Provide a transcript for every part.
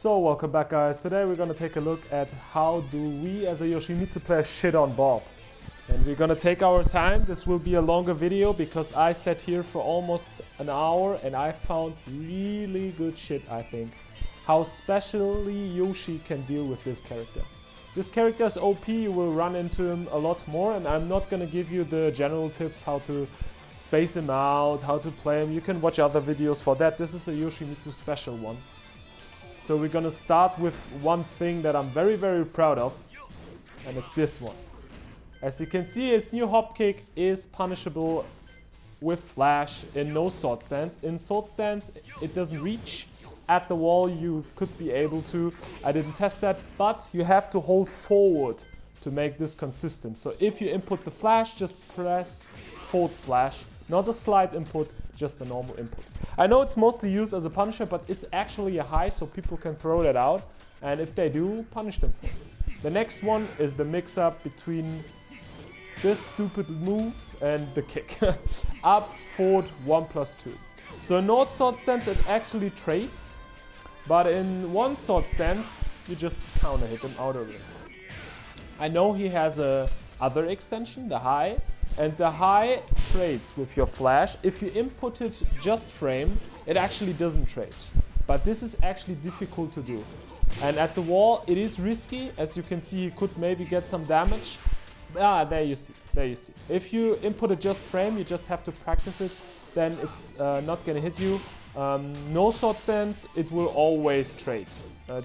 So welcome back, guys. Today we're gonna take a look at how do we as a Yoshimitsu player shit on Bob. And we're gonna take our time. This will be a longer video because I sat here for almost an hour and I found really good shit, I think. How specially Yoshi can deal with this character. This character is OP, you will run into him a lot more, and I'm not gonna give you the general tips how to space him out, how to play him. You can watch other videos for that. This is a Yoshimitsu special one. So we're gonna start with one thing that I'm very proud of, and it's this one. As you can see, his new hop kick is punishable with flash in no sword stance. In sword stance, it doesn't reach. At the wall, you could be able to. I didn't test that, but you have to hold forward to make this consistent. So if you input the flash, just press forward flash. Not a slide input, just a normal input. I know it's mostly used as a punisher, but it's actually a high, so people can throw that out. And if they do, punish them for it. The next one is the mix-up between this stupid move and the kick. Up, forward, 1+2. So in North sword stance, it actually trades. But in one sword stance, you just counter hit him out of it. I know he has a other extension, the high. And the high trades with your flash. If you input it just frame, it actually doesn't trade. But this is actually difficult to do. And at the wall, it is risky. As you can see, you could maybe get some damage. Ah, there you see. There you see. If you input it just frame, you just have to practice it. Then it's not gonna hit you. No sword stance, it will always trade.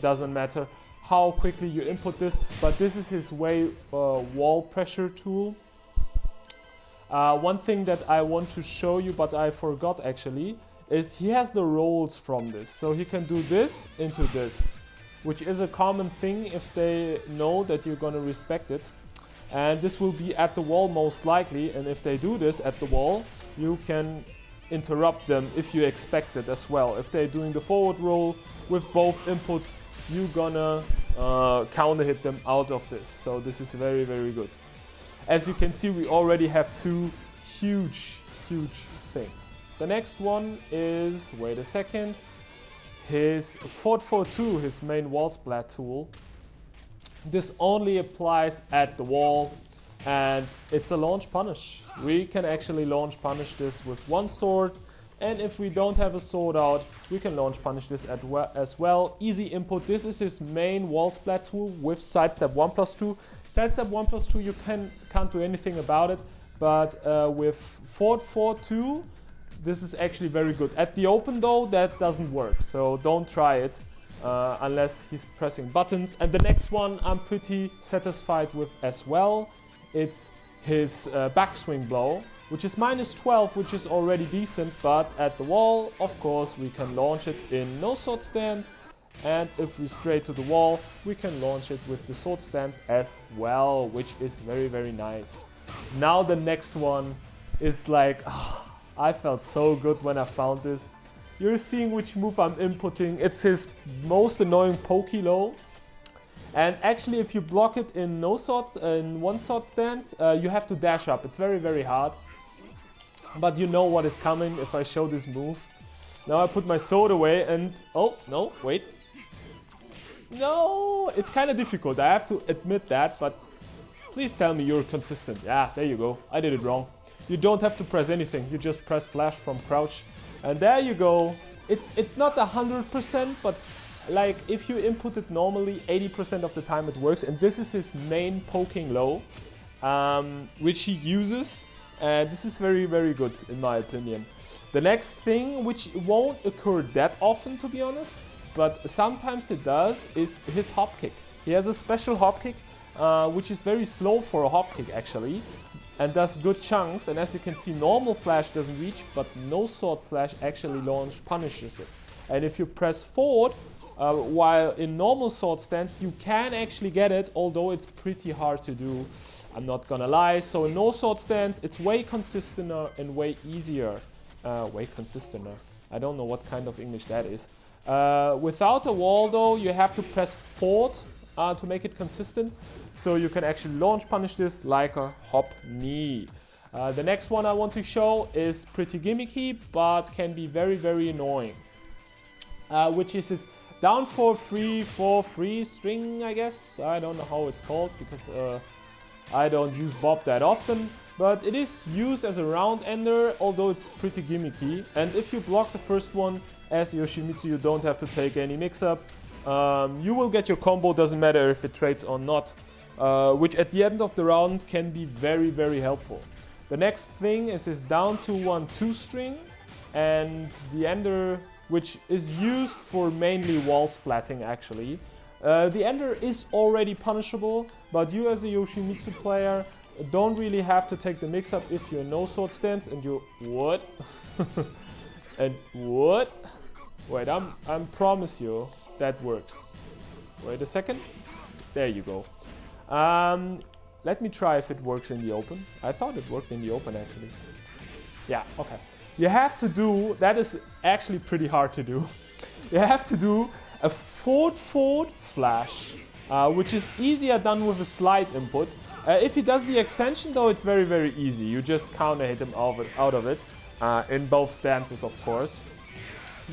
Doesn't matter how quickly you input this. But this is his wall pressure tool. One thing that I want to show you, but I forgot actually, is he has the rolls from this. So he can do this into this, which is a common thing if they know that you're gonna respect it. And this will be at the wall most likely, and if they do this at the wall, you can interrupt them if you expect it as well. If they're doing the forward roll with both inputs, you're gonna counter hit them out of this. So this is very good. As you can see, we already have two huge things. The next one is, wait a second, his 442, his main wall splat tool. This only applies at the wall, and it's a launch punish. We can actually launch punish this with one sword, and if we don't have a sword out, we can launch punish this as well. Easy input. This is his main wall splat tool with sidestep 1+2. Sidestep 1+2, you can't do anything about it, but with 442, this is actually very good. At the open though, that doesn't work, so don't try it unless he's pressing buttons. And the next one I'm pretty satisfied with as well. It's his backswing blow, which is -12, which is already decent, but at the wall, of course, we can launch it in no sword stance. And if we stray to the wall, we can launch it with the sword stance as well, which is very nice. Now the next one is like, I felt so good when I found this. You're seeing which move I'm inputting. It's his most annoying pokey low. And actually, if you block it in in one sword stance, you have to dash up. It's very hard. But you know what is coming if I show this move. Now I put my sword away and, oh, no, wait. No, it's kind of difficult, I have to admit that, but please tell me you're consistent. Yeah, there you go, I did it wrong. You don't have to press anything, you just press flash from crouch. And there you go. It's not 100%, but like if you input it normally, 80% of the time it works. And this is his main poking low, which he uses. And this is very good in my opinion. The next thing, which won't occur that often to be honest, but sometimes it does, is his hop kick. He has a special hop kick, which is very slow for a hop kick actually, and does good chunks. And as you can see, normal flash doesn't reach, but no sword flash actually launch punishes it. And if you press forward, while in normal sword stance, you can actually get it, although it's pretty hard to do. I'm not gonna lie. So in no sword stance, it's way consistenter and way easier. Way consistenter. I don't know what kind of English that is. Without a wall though, you have to press forward to make it consistent. So you can actually launch punish this like a hop knee. The next one I want to show is pretty gimmicky, but can be very annoying. Which is his down for 3-4-3 string, I guess. I don't know how it's called because I don't use Bob that often. But it is used as a round ender, although it's pretty gimmicky. And if you block the first one as Yoshimitsu, you don't have to take any mix-up. You will get your combo, doesn't matter if it trades or not. Which at the end of the round can be very, very helpful. The next thing is this down to 1-2 string. And the ender, which is used for mainly wall splatting actually. The ender is already punishable, but you as a Yoshimitsu player don't really have to take the mix-up if you're no sword stance and you what? And what? Wait, I promise you that works. Wait a second. There you go. Let me try if it works in the open. I thought it worked in the open actually. Yeah, okay. You have to do, that is actually pretty hard to do. You have to do a forward flash, which is easier done with a slide input. If he does the extension though, it's very, very easy. You just counter hit him out of it, in both stances of course.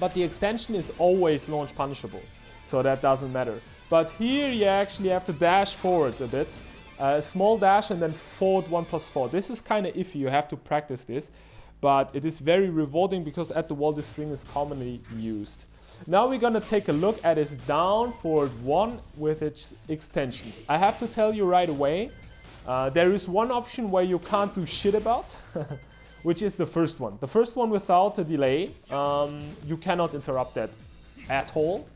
But the extension is always launch punishable, so that doesn't matter. But here you actually have to dash forward a bit. A small dash and then forward 1+4. This is kind of iffy, you have to practice this. But it is very rewarding because at the wall this string is commonly used. Now we're gonna take a look at his down forward 1 with its extensions. I have to tell you right away, there is one option where you can't do shit about, which is the first one. The first one without a delay, you cannot interrupt that at all.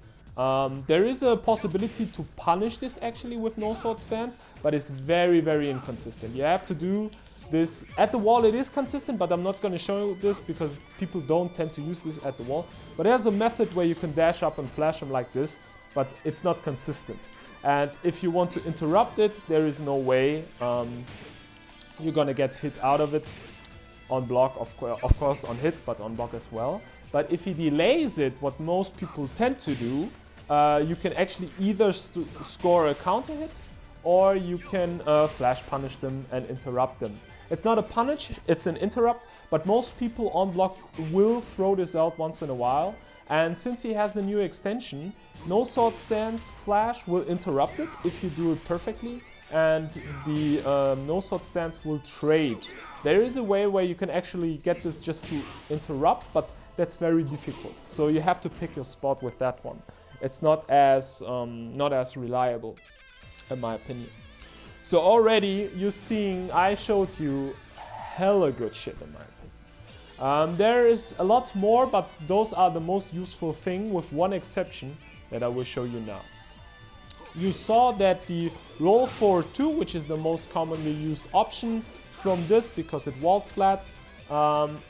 There is a possibility to punish this actually with no sword stance, but it's very, very inconsistent. You have to do this at the wall. It is consistent, but I'm not going to show you this because people don't tend to use this at the wall. But there's a method where you can dash up and flash them like this, but it's not consistent. And if you want to interrupt it, there is no way. You're going to get hit out of it on block, of course on hit, but on block as well. But if he delays it, what most people tend to do, you can actually either score a counter hit, or you can flash punish them and interrupt them. It's not a punish, it's an interrupt, but most people on block will throw this out once in a while. And since he has the new extension, no sword stance flash will interrupt it if you do it perfectly, and the no sword stance will trade. There is a way where you can actually get this just to interrupt, but that's very difficult. So you have to pick your spot with that one. It's not as reliable, in my opinion. So already you're seeing, I showed you hella good shit in my opinion. There is a lot more, but those are the most useful thing, with one exception that I will show you now. You saw that the roll forward 2, which is the most commonly used option from this because it wall splats,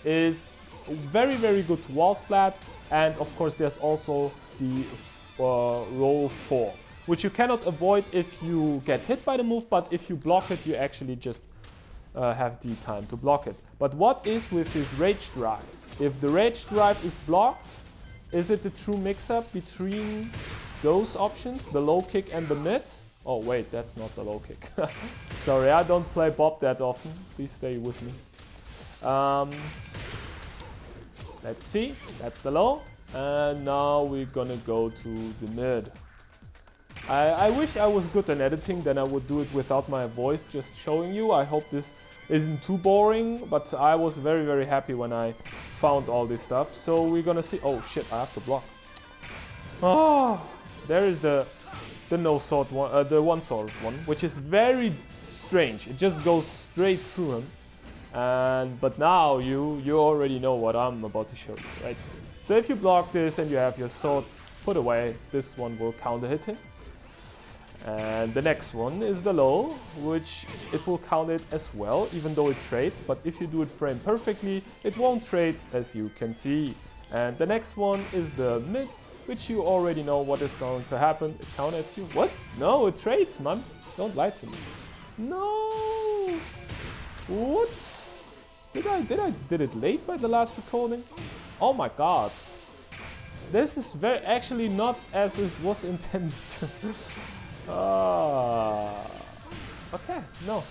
is very, very good to wall splat. And of course there's also the roll 4, which you cannot avoid if you get hit by the move, but if you block it, you actually just have the time to block it. But what is with his rage drive? If the rage drive is blocked, is it the true mix-up between those options, the low kick and the mid? Oh wait, that's not the low kick. Sorry, I don't play Bob that often. Please stay with me. Let's see, that's the low. And now we're gonna go to the mid. I wish I was good in editing, then I would do it without my voice just showing you. I hope this isn't too boring, but I was very, very happy when I found all this stuff. So we're gonna see. Oh shit, I have to block. Oh, there is the no sword one, the one sword one, which is very strange. It just goes straight through him. But now you already know what I'm about to show you, right? So if you block this and you have your sword put away, this one will counter hit him. And the next one is the low, which it will count it as well, even though it trades. But if you do it frame perfectly, it won't trade, as you can see. And the next one is the mid, which you already know what is going to happen. It counters you. What? No, it trades, man. Don't lie to me. No. What? Did it late by the last recording? Oh my god. This is actually not as it was intended. Okay, no,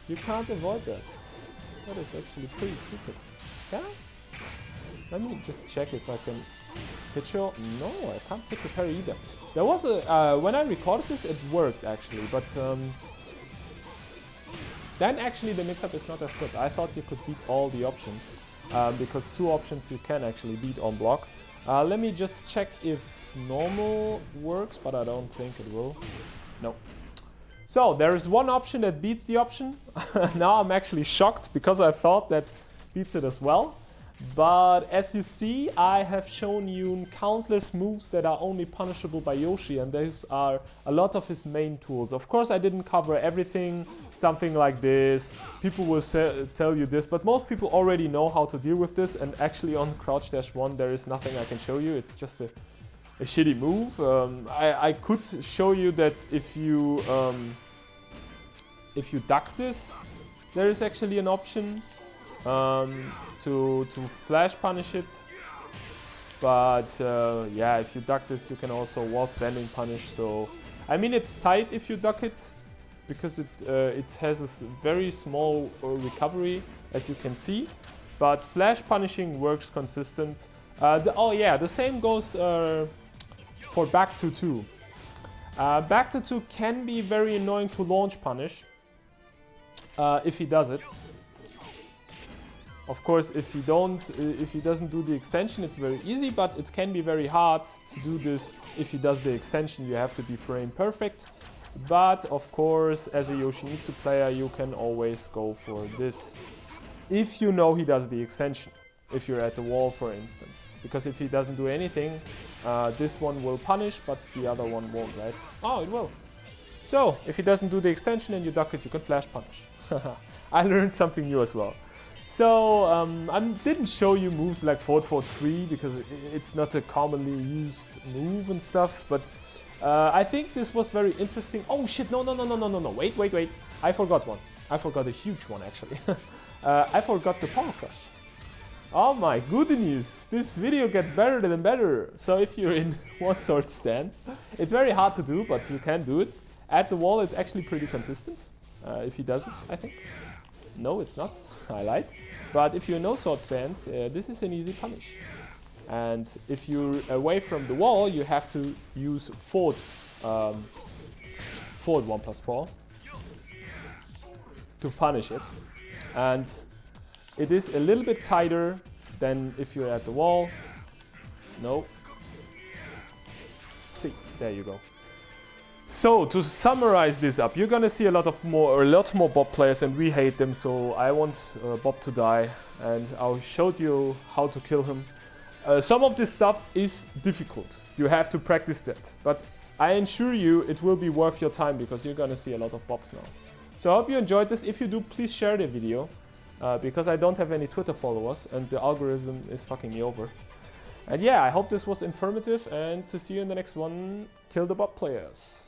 you can't avoid that. That is actually pretty stupid. Yeah? Let me just check if I can Pitcho? No, I can't pick the parry either. There was a when I recorded this, it worked actually, but then actually the mix-up is not as good. I thought you could beat all the options because 2 options you can actually beat on block. Let me just check if normal works, but I don't think it will. No. So there is one option that beats the option. Now I'm actually shocked because I thought that beats it as well. But as you see, I have shown you countless moves that are only punishable by Yoshi, and these are a lot of his main tools. Of course, I didn't cover everything, something like this. People will tell you this, but most people already know how to deal with this, and actually on Crouch Dash 1 there is nothing I can show you. It's just a shitty move. I could show you that if you duck this, there is actually an option to flash punish it, but yeah, if you duck this you can also wall standing punish. So I mean, it's tight if you duck it because it has a very small recovery, as you can see, but flash punishing works consistent. Oh yeah, the same goes for back to 2. Back to 2 can be very annoying to launch punish if he does it. Of course, if he doesn't do the extension, it's very easy, but it can be very hard to do this. If he does the extension, you have to be frame perfect. But of course, as a Yoshimitsu player, you can always go for this if you know he does the extension, if you're at the wall, for instance. Because if he doesn't do anything, this one will punish, but the other one won't, right? Oh, it will. So, if he doesn't do the extension and you duck it, you can flash punish. I learned something new as well. So, I didn't show you moves like forward 4-3 because it's not a commonly used move and stuff, but I think this was very interesting. Oh shit, no, wait. I forgot one. I forgot a huge one actually. I forgot the power crush. Oh my goodness, this video gets better and better. So if you're in one sword stance, it's very hard to do, but you can do it. At the wall, it's actually pretty consistent. If he does it, I think. No, it's not. I lied. But if you're in no sword stance, this is an easy punish. And if you're away from the wall, you have to use forward 1+4 to punish it. And it is a little bit tighter than if you're at the wall. No. See, there you go. So to summarize this up, you're gonna see a lot more Bob players, and we hate them. So I want Bob to die, and I showed you how to kill him. Some of this stuff is difficult. You have to practice that, but I assure you it will be worth your time because you're gonna see a lot of Bobs now. So I hope you enjoyed this. If you do, please share the video because I don't have any Twitter followers and the algorithm is fucking me over. And yeah, I hope this was informative, and to see you in the next one. Kill the Bob players.